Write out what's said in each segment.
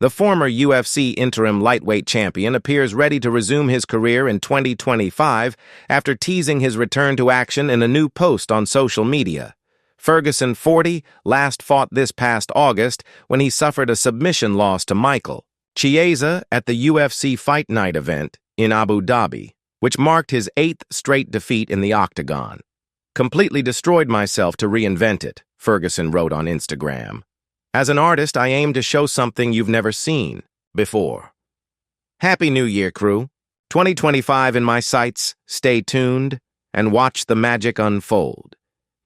The former UFC interim lightweight champion appears ready to resume his career in 2025 after teasing his return to action in a new post on social media. Ferguson, 40, last fought this past August when he suffered a submission loss to Michael Chiesa at the UFC Fight Night event in Abu Dhabi, which marked his 8th straight defeat in the octagon. "Completely destroyed myself to reinvent it," Ferguson wrote on Instagram. "As an artist, I aim to show something you've never seen before." Happy New Year, crew. 2025 in my sights. Stay tuned and watch the magic unfold.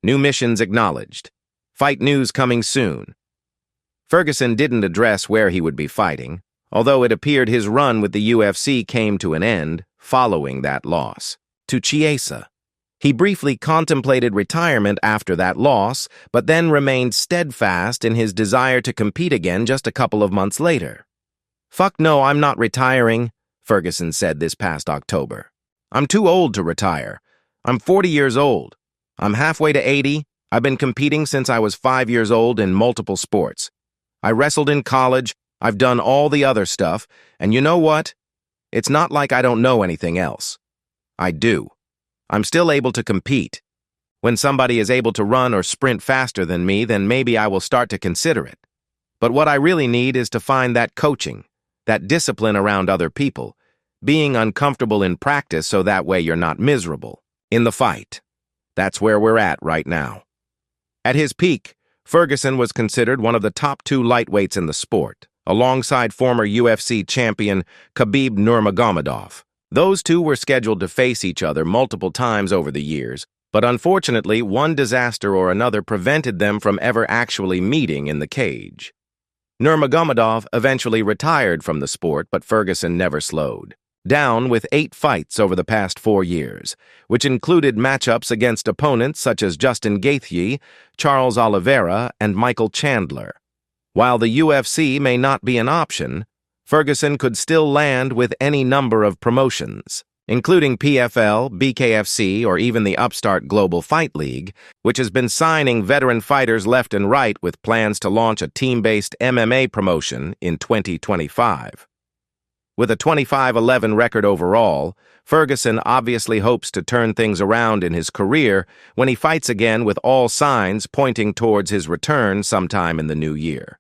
New missions acknowledged. Fight news coming soon. Ferguson didn't address where he would be fighting, although it appeared his run with the UFC came to an end following that loss to Chiesa. He briefly contemplated retirement after that loss, but then remained steadfast in his desire to compete again just a couple of months later. "Fuck no, I'm not retiring," Ferguson said this past October. "I'm too old to retire. I'm 40 years old. I'm halfway to 80. I've been competing since I was 5 years old in multiple sports. I wrestled in college. I've done all the other stuff. And you know what? It's not like I don't know anything else. I do. I'm still able to compete. When somebody is able to run or sprint faster than me, then maybe I will start to consider it. But what I really need is to find that coaching, that discipline around other people, being uncomfortable in practice so that way you're not miserable in the fight. That's where we're at right now." At his peak, Ferguson was considered one of the top 2 lightweights in the sport, alongside former UFC champion Khabib Nurmagomedov. Those two were scheduled to face each other multiple times over the years, but unfortunately, one disaster or another prevented them from ever actually meeting in the cage. Nurmagomedov eventually retired from the sport, but Ferguson never slowed down with 8 fights over the past 4 years, which included matchups against opponents such as Justin Gaethje, Charles Oliveira, and Michael Chandler. While the UFC may not be an option, Ferguson could still land with any number of promotions, including PFL, BKFC, or even the upstart Global Fight League, which has been signing veteran fighters left and right with plans to launch a team-based MMA promotion in 2025. With a 25-11 record overall, Ferguson obviously hopes to turn things around in his career when he fights again, with all signs pointing towards his return sometime in the new year.